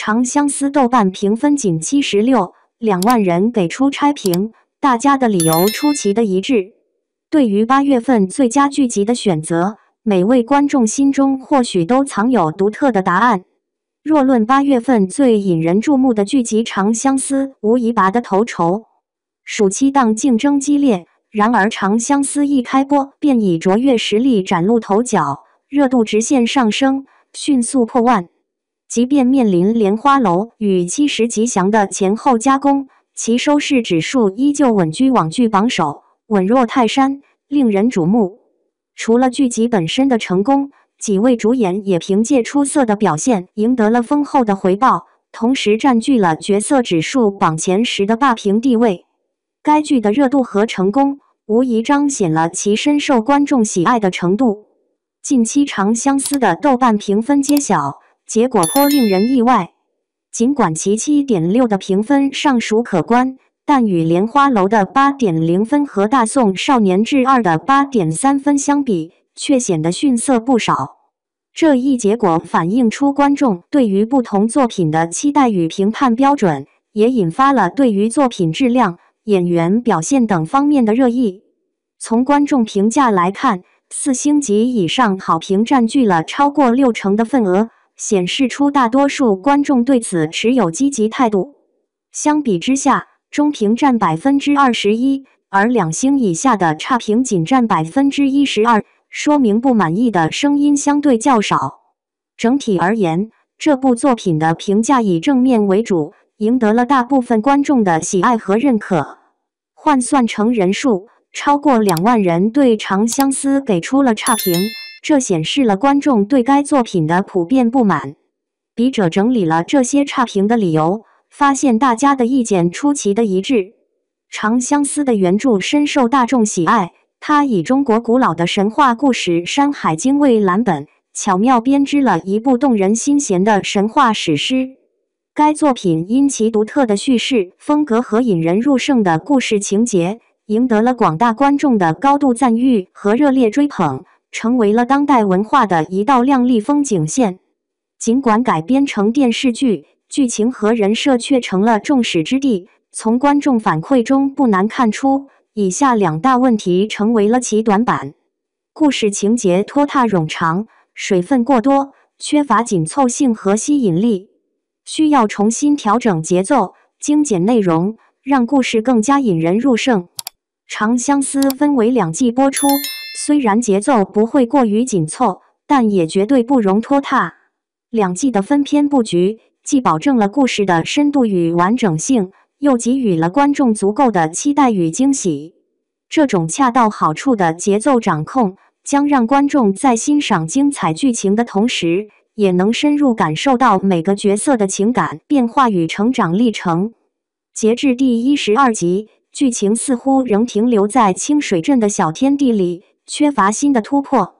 长相思豆瓣评分仅76.2万人给出差评，大家的理由出奇的一致。对于8月份最佳剧集的选择，每位观众心中或许都藏有独特的答案。若论8月份最引人注目的剧集，《长相思》无疑拔得头筹。暑期档竞争激烈，然而《长相思》一开播便以卓越实力崭露头角，热度直线上升，迅速破万。即便面临《莲花楼》与《70吉祥》的前后夹攻，其收视指数依旧稳居网剧榜首，稳若泰山，令人瞩目。除了剧集本身的成功，几位主演也凭借出色的表现赢得了丰厚的回报，同时占据了角色指数榜前10的霸屏地位。该剧的热度和成功，无疑彰显了其深受观众喜爱的程度。近期《长相思》的豆瓣评分揭晓，结果颇令人意外。尽管其7.6的评分尚属可观，但与《莲花楼》的8.0分和《大宋少年志2》的8.3分相比，却显得逊色不少。这一结果反映出观众对于不同作品的期待与评判标准，也引发了对于作品质量、演员表现等方面的热议。从观众评价来看，4星级以上好评占据了超过60%的份额，显示出大多数观众对此持有积极态度。相比之下，中评占21%，而2星以下的差评仅占12%，说明不满意的声音相对较少。整体而言，这部作品的评价以正面为主，赢得了大部分观众的喜爱和认可。换算成人数，超过2万人对《长相思》给出了差评，这显示了观众对该作品的普遍不满。笔者整理了这些差评的理由，发现大家的意见出奇的一致。《长相思》的原著深受大众喜爱，它以中国古老的神话故事《山海经》为蓝本，巧妙编织了一部动人心弦的神话史诗。该作品因其独特的叙事风格和引人入胜的故事情节，赢得了广大观众的高度赞誉和热烈追捧，成为了当代文化的一道亮丽风景线。尽管改编成电视剧，剧情和人设却成了众矢之的。从观众反馈中不难看出，以下2大问题成为了其短板：故事情节拖沓冗长，水分过多，缺乏紧凑性和吸引力，需要重新调整节奏，精简内容，让故事更加引人入胜。《长相思》分为2季播出，虽然节奏不会过于紧凑，但也绝对不容拖沓。2季的分篇布局，既保证了故事的深度与完整性，又给予了观众足够的期待与惊喜。这种恰到好处的节奏掌控，将让观众在欣赏精彩剧情的同时，也能深入感受到每个角色的情感变化与成长历程。截至第12集，剧情似乎仍停留在清水镇的小天地里，缺乏新的突破。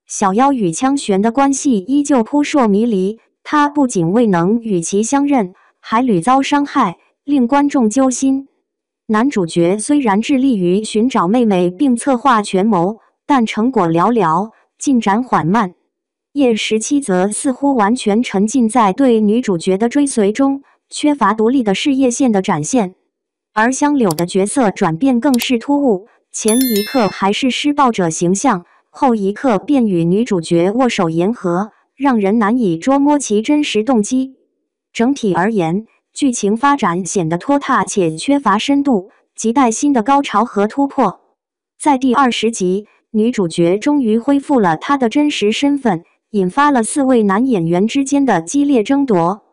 小妖与枪玄的关系依旧扑朔迷离，他不仅未能与其相认，还屡遭伤害，令观众揪心。男主角虽然致力于寻找妹妹并策划权谋，但成果寥寥，进展缓慢。叶17则似乎完全沉浸在对女主角的追随中，缺乏独立的事业线的展现。而香柳的角色转变更是突兀，前一刻还是施暴者形象，后一刻便与女主角握手言和，让人难以捉摸其真实动机。整体而言，剧情发展显得拖沓且缺乏深度，亟待新的高潮和突破。在第20集，女主角终于恢复了她的真实身份，引发了4位男演员之间的激烈争夺。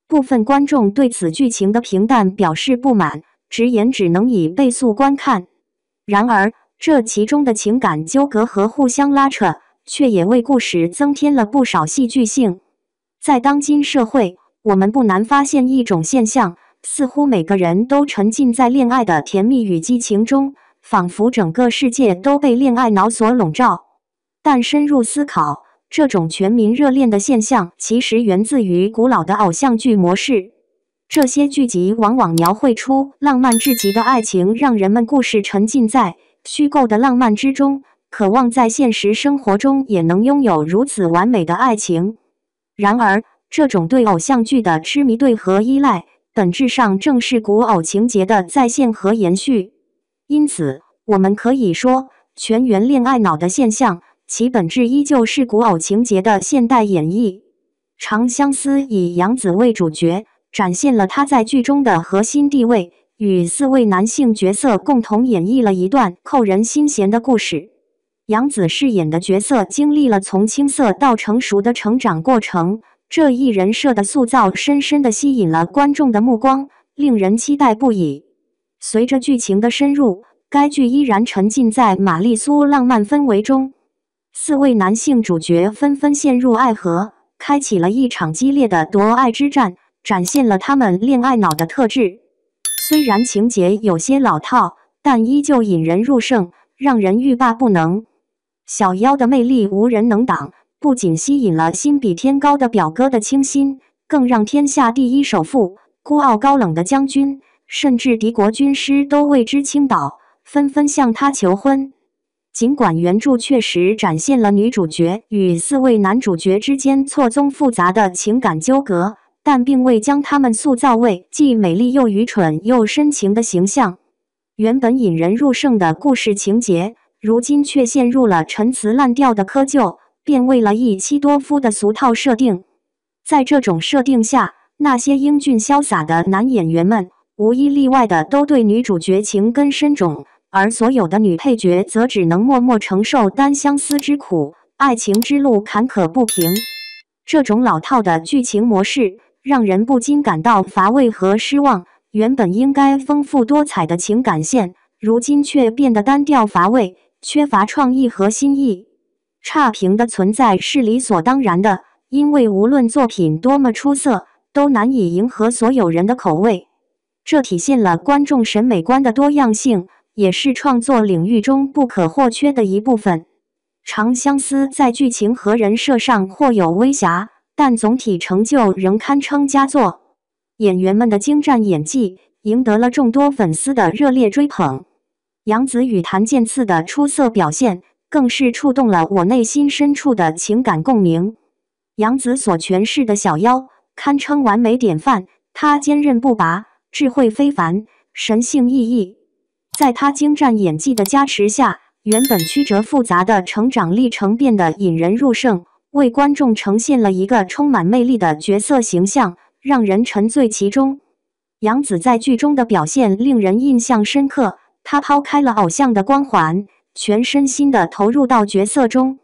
部分观众对此剧情的平淡表示不满，直言只能以倍速观看。然而，这其中的情感纠葛和互相拉扯，却也为故事增添了不少戏剧性。在当今社会，我们不难发现一种现象，似乎每个人都沉浸在恋爱的甜蜜与激情中，仿佛整个世界都被恋爱脑所笼罩。但深入思考，这种全民热恋的现象其实源自于古老的偶像剧模式。这些剧集往往描绘出浪漫至极的爱情，让人们故事沉浸在虚构的浪漫之中，渴望在现实生活中也能拥有如此完美的爱情。然而，这种对偶像剧的痴迷对和依赖，本质上正是古偶情节的再现和延续。因此，我们可以说，全员恋爱脑的现象，其本质依旧是古偶情节的现代演绎。长相思以杨紫为主角，展现了她在剧中的核心地位，与4位男性角色共同演绎了一段扣人心弦的故事。杨紫饰演的角色经历了从青涩到成熟的成长过程，这一人设的塑造深深地吸引了观众的目光，令人期待不已。随着剧情的深入，该剧依然沉浸在玛丽苏浪漫氛围中，4位男性主角纷纷陷入爱河，开启了一场激烈的夺爱之战，展现了他们恋爱脑的特质。虽然情节有些老套，但依旧引人入胜，让人欲罢不能。小妖的魅力无人能挡，不仅吸引了心比天高的表哥的倾心，更让天下第一首富、孤傲高冷的将军，甚至敌国军师都为之倾倒，纷纷向他求婚。尽管原著确实展现了女主角与4位男主角之间错综复杂的情感纠葛，但并未将他们塑造为既美丽又愚蠢又深情的形象。原本引人入胜的故事情节，如今却陷入了陈词滥调的窠臼，变为了一妻多夫的俗套设定。在这种设定下，那些英俊潇洒的男演员们，无一例外的都对女主角情根深种，而所有的女配角则只能默默承受单相思之苦，爱情之路坎坷不平。这种老套的剧情模式，让人不禁感到乏味和失望。原本应该丰富多彩的情感线，如今却变得单调乏味，缺乏创意和新意。差评的存在是理所当然的，因为无论作品多么出色，都难以迎合所有人的口味。这体现了观众审美观的多样性，也是创作领域中不可或缺的一部分。长相思在剧情和人设上或有微瑕，但总体成就仍堪称佳作。演员们的精湛演技赢得了众多粉丝的热烈追捧。杨紫与谭健次的出色表现，更是触动了我内心深处的情感共鸣。杨紫所诠释的小妖，堪称完美典范。她坚韧不拔，智慧非凡，神性奕奕。在她精湛演技的加持下，原本曲折复杂的成长历程变得引人入胜，为观众呈现了一个充满魅力的角色形象，让人沉醉其中。杨紫在剧中的表现令人印象深刻，她抛开了偶像的光环，全身心地投入到角色中。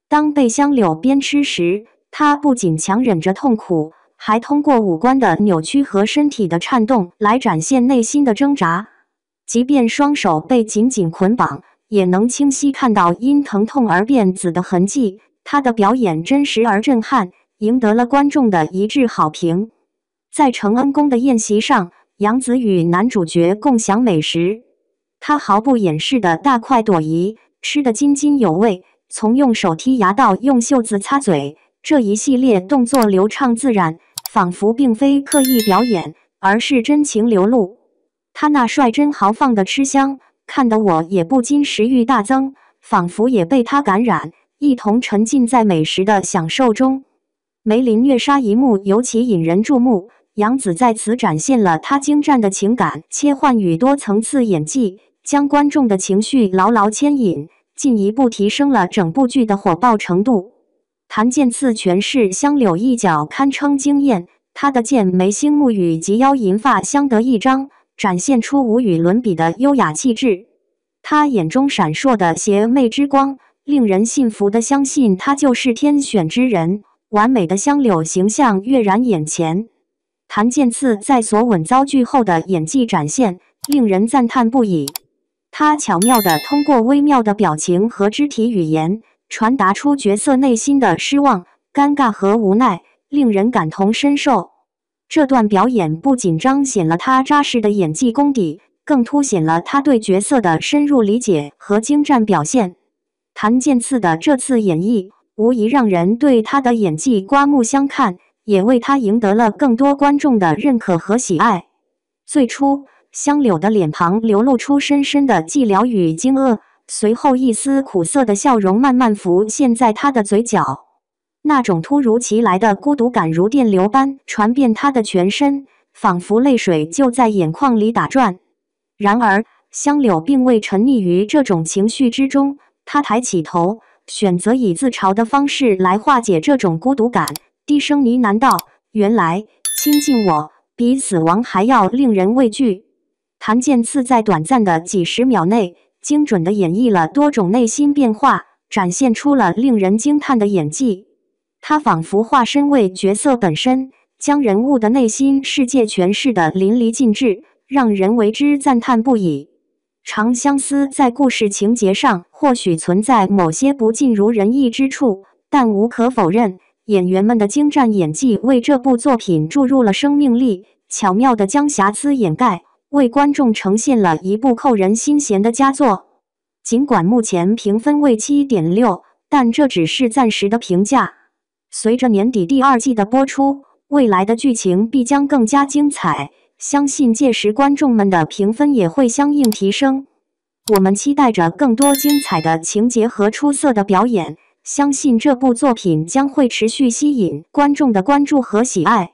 当被香柳鞭笞时，她不仅强忍着痛苦，还通过五官的扭曲和身体的颤动来展现内心的挣扎。即便双手被紧紧捆绑，也能清晰看到因疼痛而变紫的痕迹。她的表演真实而震撼，赢得了观众的一致好评。在承恩宫的宴席上，杨紫与男主角共享美食，她毫不掩饰的大快朵颐，吃得津津有味，从用手剔牙到用袖子擦嘴，这一系列动作流畅自然，仿佛并非刻意表演，而是真情流露。她那率真豪放的吃香，看得我也不禁食欲大增，仿佛也被她感染，一同沉浸在美食的享受中。梅林虐杀一幕尤其引人注目，杨紫在此展现了她精湛的情感切换与多层次演技，将观众的情绪牢牢牵引，进一步提升了整部剧的火爆程度。谭健次诠释香柳一角堪称惊艳，她的剑眉星目与及腰银发相得益彰，展现出无与伦比的优雅气质。她眼中闪烁的邪魅之光，令人信服地相信她就是天选之人，完美的香柳形象跃然眼前。谭健次在所吻遭拒后的演技展现，令人赞叹不已。他巧妙地通过微妙的表情和肢体语言，传达出角色内心的失望、尴尬和无奈，令人感同身受。这段表演不仅彰显了他扎实的演技功底，更凸显了他对角色的深入理解和精湛表现。谭健次的这次演绎，无疑让人对他的演技刮目相看，也为他赢得了更多观众的认可和喜爱。最初，香柳的脸庞流露出深深的寂寥与惊愕，随后一丝苦涩的笑容慢慢浮现在她的嘴角。那种突如其来的孤独感如电流般传遍他的全身，仿佛泪水就在眼眶里打转。然而，香柳并未沉溺于这种情绪之中，他抬起头，选择以自嘲的方式来化解这种孤独感，低声呢喃道：“原来亲近我，比死亡还要令人畏惧。”谭健次在短暂的几十秒内，精准地演绎了多种内心变化，展现出了令人惊叹的演技。他仿佛化身为角色本身，将人物的内心世界诠释得淋漓尽致，让人为之赞叹不已。《长相思》在故事情节上或许存在某些不尽如人意之处，但无可否认，演员们的精湛演技为这部作品注入了生命力，巧妙地将瑕疵掩盖，为观众呈现了一部扣人心弦的佳作。尽管目前评分为 7.6， 但这只是暂时的评价。随着年底第2季的播出，未来的剧情必将更加精彩，相信届时观众们的评分也会相应提升。我们期待着更多精彩的情节和出色的表演，相信这部作品将会持续吸引观众的关注和喜爱。